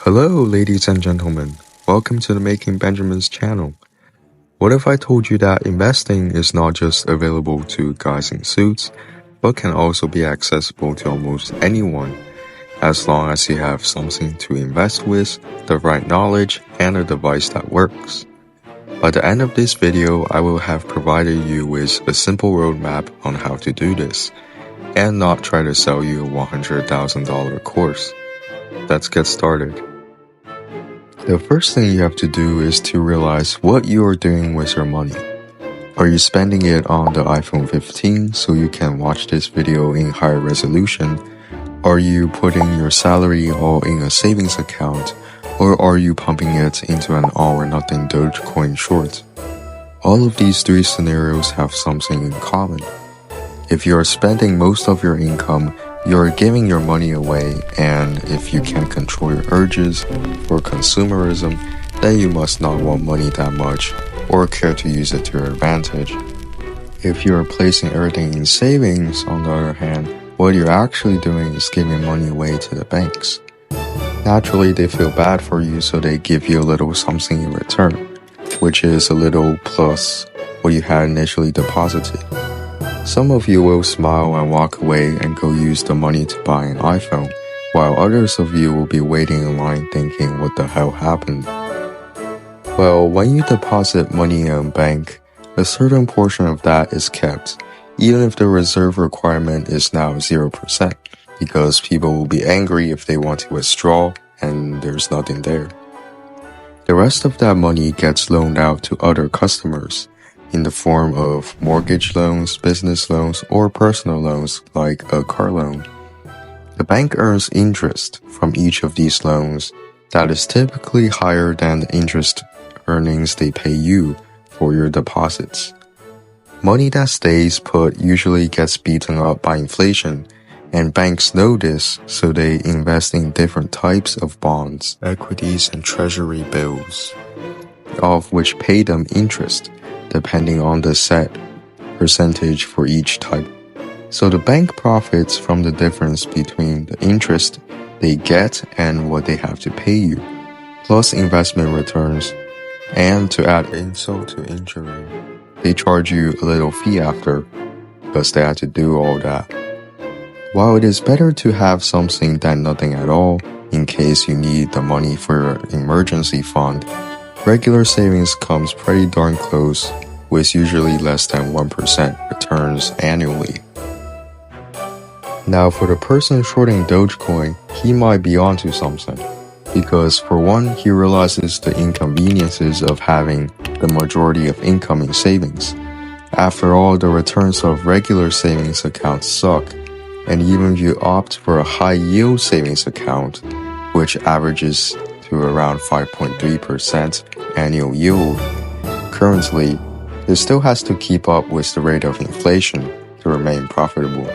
Hello, ladies and gentlemen. Welcome to the Making Benjamin's channel. What if I told you that investing is not just available to guys in suits, but can also be accessible to almost anyone, as long as you have something to invest with, the right knowledge, and a device that works. By the end of this video, I will have provided you with a simple roadmap on how to do this, and not try to sell you a $100,000 course. Let's get started. The first thing you have to do is to realize what you are doing with your money. Are you spending it on the iPhone 15 so you can watch this video in higher resolution? Are you putting your salary all in a savings account? Or are you pumping it into an all-or-nothing Dogecoin short? All of these three scenarios have something in common. If you are spending most of your income, you're giving your money away, and if you can't control your urges for consumerism, then you must not want money that much or care to use it to your advantage. If you're placing everything in savings, on the other hand, what you're actually doing is giving money away to the banks. Naturally, they feel bad for you, so they give you a little something in return, which is a little plus what you had initially deposited. Some of you will smile and walk away and go use the money to buy an iPhone, while others of you will be waiting in line thinking, what the hell happened? Well, when you deposit money in a bank, a certain portion of that is kept, even if the reserve requirement is now 0%, because people will be angry if they want to withdraw and there's nothing there. The rest of that money gets loaned out to other customers, in the form of mortgage loans, business loans, or personal loans like a car loan. The bank earns interest from each of these loans that is typically higher than the interest earnings they pay you for your deposits. Money that stays put usually gets beaten up by inflation, and banks know this, so they invest in different types of bonds, equities, and treasury bills, all of which pay them interest, depending on the set percentage for each type. So the bank profits from the difference between the interest they get and what they have to pay you, plus investment returns, and to add insult to injury, they charge you a little fee after, because they had to do all that. While it is better to have something than nothing at all, in case you need the money for your emergency fund, regular savings comes pretty darn close, with usually less than 1% returns annually. Now for the person shorting Dogecoin, he might be onto something, because for one, he realizes the inconveniences of having the majority of income in savings. After all, the returns of regular savings accounts suck, and even if you opt for a high yield savings account, which averages to around 5.3% annual yield, currently, it still has to keep up with the rate of inflation to remain profitable.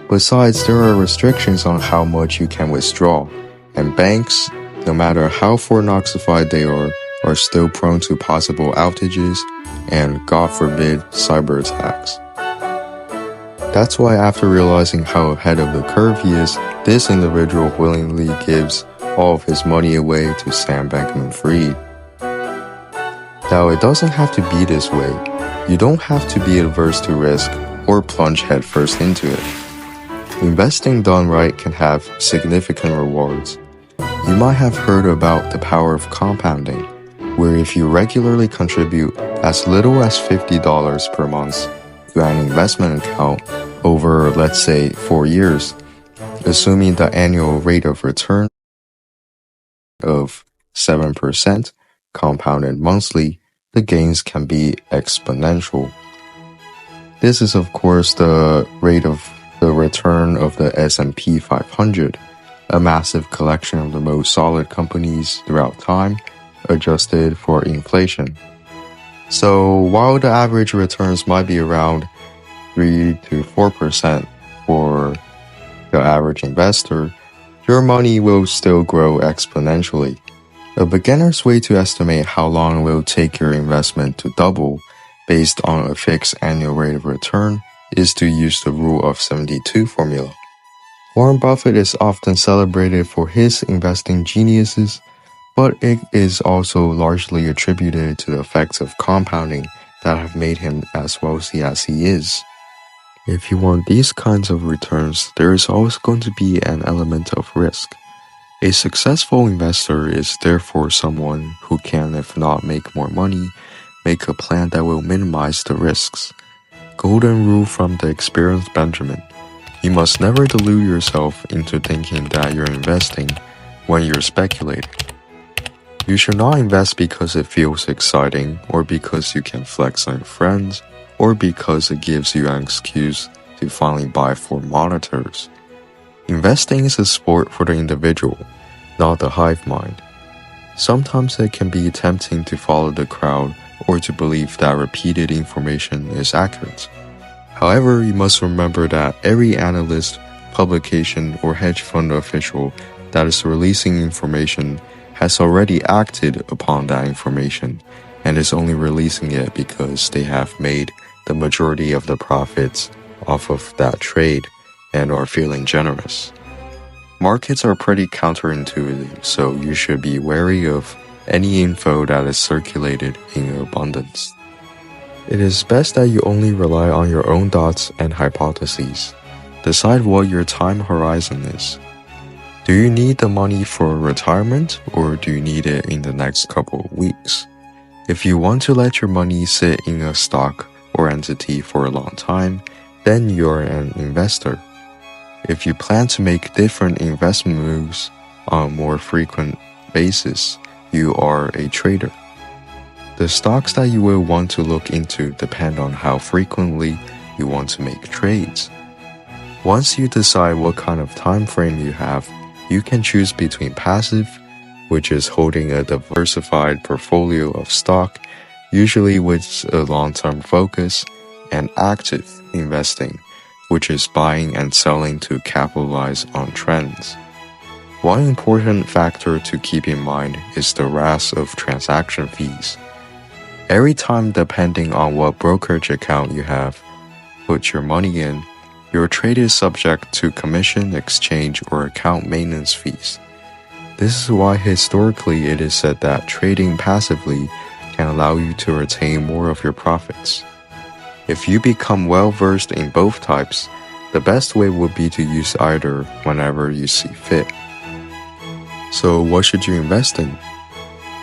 Besides, there are restrictions on how much you can withdraw, and banks, no matter how foreknoxified they are still prone to possible outages and, God forbid, cyber attacks. That's why after realizing how ahead of the curve he is, this individual willingly gives all of his money away to Sam Bankman-Fried. Now, it doesn't have to be this way. You don't have to be averse to risk or plunge headfirst into it. Investing done right can have significant rewards. You might have heard about the power of compounding, where if you regularly contribute as little as $50 per month to an investment account over, let's say, 4 years, assuming the annual rate of return of 7%, compounded monthly, the gains can be exponential. This is of course the rate of the return of the S&P 500, a massive collection of the most solid companies throughout time, adjusted for inflation. So while the average returns might be around 3 to 4% for the average investor, your money will still grow exponentially. A beginner's way to estimate how long it will take your investment to double based on a fixed annual rate of return is to use the Rule of 72 formula. Warren Buffett is often celebrated for his investing geniuses, but it is also largely attributed to the effects of compounding that have made him as wealthy as he is. If you want these kinds of returns, there is always going to be an element of risk. A successful investor is therefore someone who can, if not make more money, make a plan that will minimize the risks. Golden rule from the experienced Benjamin. You must never delude yourself into thinking that you're investing when you're speculating. You should not invest because it feels exciting, or because you can flex on your friends, or because it gives you an excuse to finally buy 4 monitors. Investing is a sport for the individual, not the hive mind. Sometimes it can be tempting to follow the crowd or to believe that repeated information is accurate. However, you must remember that every analyst, publication, or hedge fund official that is releasing information has already acted upon that information and is only releasing it because they have made the majority of the profits off of that trade and are feeling generous. Markets are pretty counterintuitive, so you should be wary of any info that is circulated in abundance. It is best that you only rely on your own thoughts and hypotheses. Decide what your time horizon is. Do you need the money for retirement, or do you need it in the next couple of weeks? If you want to let your money sit in a stock or entity for a long time, then you're an investor. If you plan to make different investment moves on a more frequent basis, you are a trader. The stocks that you will want to look into depend on how frequently you want to make trades. Once you decide what kind of time frame you have, you can choose between passive, which is holding a diversified portfolio of stock, usually with a long-term focus, and active investing, which is buying and selling to capitalize on trends. One important factor to keep in mind is the rise of transaction fees. Every time, depending on what brokerage account you have put your money in, your trade is subject to commission, exchange, or account maintenance fees. This is why historically it is said that trading passively can allow you to retain more of your profits. If you become well-versed in both types, the best way would be to use either whenever you see fit. So what should you invest in?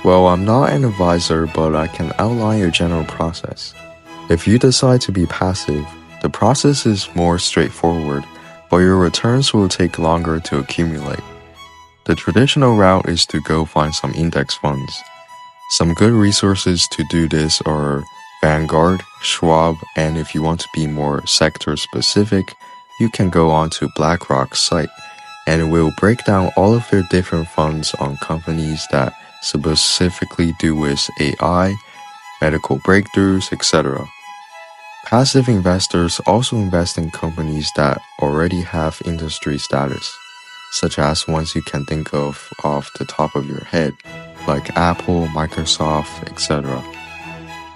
Well, I'm not an advisor, but I can outline a general process. If you decide to be passive, the process is more straightforward, but your returns will take longer to accumulate. The traditional route is to go find some index funds. Some good resources to do this are Vanguard, Schwab, and if you want to be more sector specific, you can go on to BlackRock's site, and it will break down all of their different funds on companies that specifically do with AI, medical breakthroughs, etc. Passive investors also invest in companies that already have industry status, such as ones you can think of off the top of your head, like Apple, Microsoft, etc.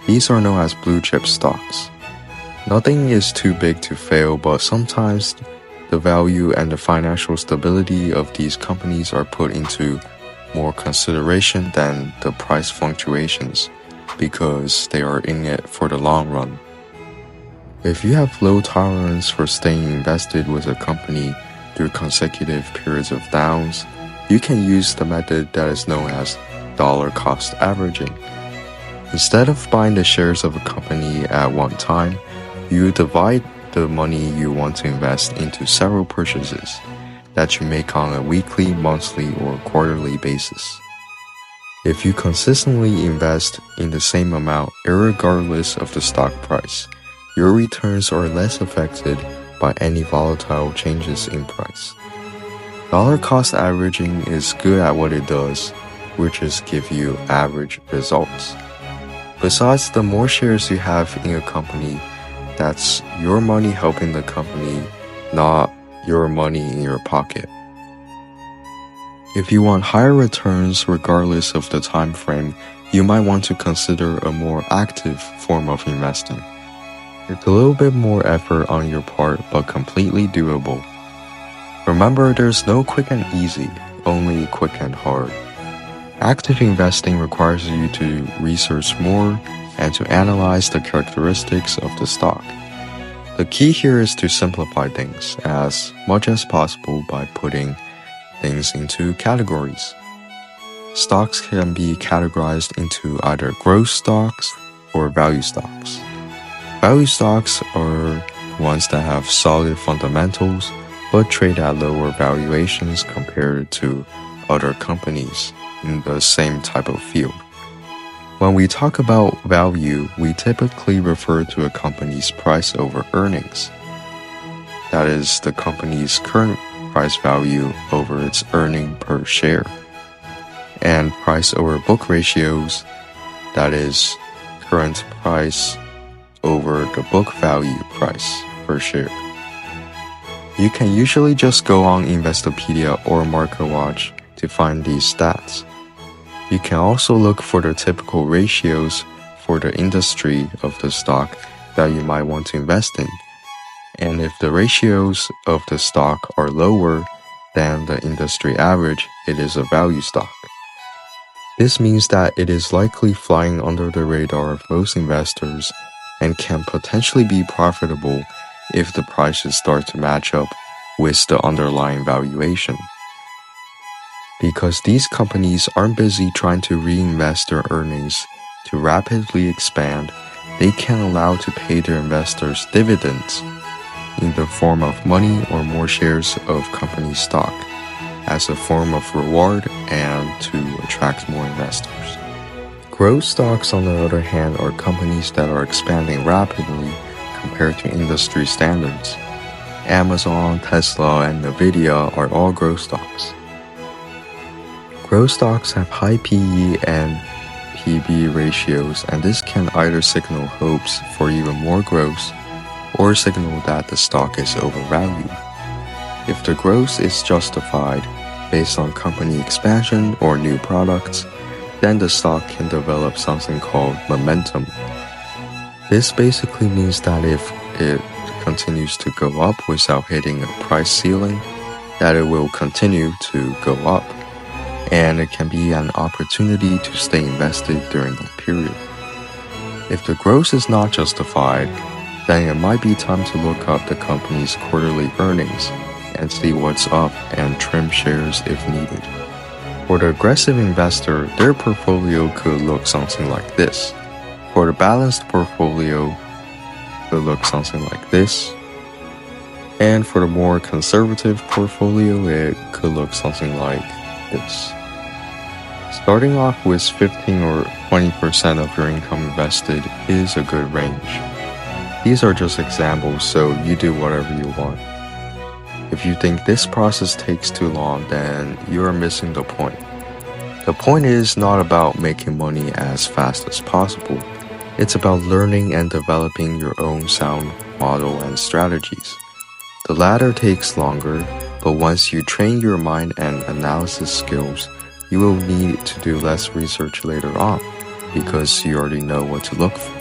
These are known as blue chip stocks. Nothing is too big to fail, but sometimes the value and the financial stability of these companies are put into more consideration than the price fluctuations, because they are in it for the long run. If you have low tolerance for staying invested with a company through consecutive periods of downs, you can use the method that is known as dollar cost averaging. Instead of buying the shares of a company at one time, you divide the money you want to invest into several purchases that you make on a weekly, monthly, or quarterly basis. If you consistently invest in the same amount irregardless of the stock price, your returns are less affected by any volatile changes in price. Dollar cost averaging is good at what it does, which is give you average results. Besides, the more shares you have in a company, that's your money helping the company, not your money in your pocket. If you want higher returns regardless of the time frame, you might want to consider a more active form of investing. It's a little bit more effort on your part, but completely doable. Remember, there's no quick and easy, only quick and hard. Active investing requires you to research more and to analyze the characteristics of the stock. The key here is to simplify things as much as possible by putting things into categories. Stocks can be categorized into either growth stocks or value stocks. Value stocks are ones that have solid fundamentals but trade at lower valuations compared to other companies in the same type of field. When we talk about value, we typically refer to a company's price over earnings. That is, the company's current price value over its earning per share. And price over book ratios, that is, current price over the book value price per share. You can usually just go on Investopedia or MarketWatch to find these stats. You can also look for the typical ratios for the industry of the stock that you might want to invest in. And if the ratios of the stock are lower than the industry average, it is a value stock. This means that it is likely flying under the radar of most investors and can potentially be profitable if the prices start to match up with the underlying valuation. Because these companies aren't busy trying to reinvest their earnings to rapidly expand, they can allow to pay their investors dividends in the form of money or more shares of company stock as a form of reward and to attract more investors. Growth stocks, on the other hand, are companies that are expanding rapidly compared to industry standards. Amazon, Tesla, and Nvidia are all growth stocks. Growth stocks have high PE and PB ratios, and this can either signal hopes for even more growth or signal that the stock is overvalued. If the growth is justified based on company expansion or new products, then the stock can develop something called momentum. This basically means that if it continues to go up without hitting a price ceiling, that it will continue to go up. And it can be an opportunity to stay invested during that period. If the growth is not justified, then it might be time to look up the company's quarterly earnings and see what's up and trim shares if needed. For the aggressive investor, their portfolio could look something like this. For the balanced portfolio, it could look something like this. And for the more conservative portfolio, it could look something like this. Starting off with 15 or 20% of your income invested is a good range. These are just examples, so you do whatever you want. If you think this process takes too long, then you are missing the point. The point is not about making money as fast as possible. It's about learning and developing your own sound model and strategies. The latter takes longer, but once you train your mind and analysis skills, you will need to do less research later on because you already know what to look for.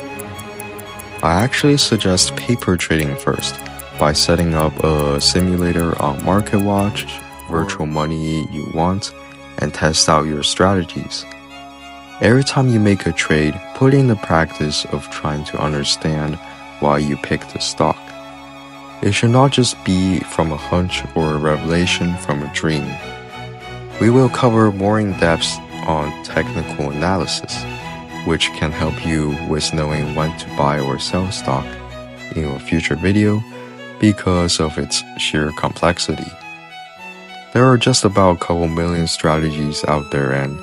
I actually suggest paper trading first by setting up a simulator on MarketWatch, virtual money you want, and test out your strategies. Every time you make a trade, put in the practice of trying to understand why you picked the stock. It should not just be from a hunch or a revelation from a dream. We will cover more in depth on technical analysis, which can help you with knowing when to buy or sell stock in a future video because of its sheer complexity. There are just about a couple million strategies out there, and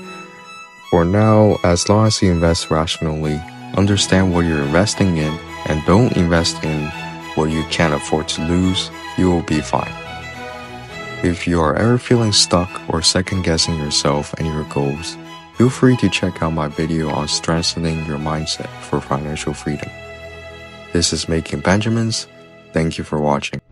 for now, as long as you invest rationally, understand what you're investing in, and don't invest in what you can't afford to lose, you will be fine. If you are ever feeling stuck or second-guessing yourself and your goals, feel free to check out my video on strengthening your mindset for financial freedom. This is Making Benjamins. Thank you for watching.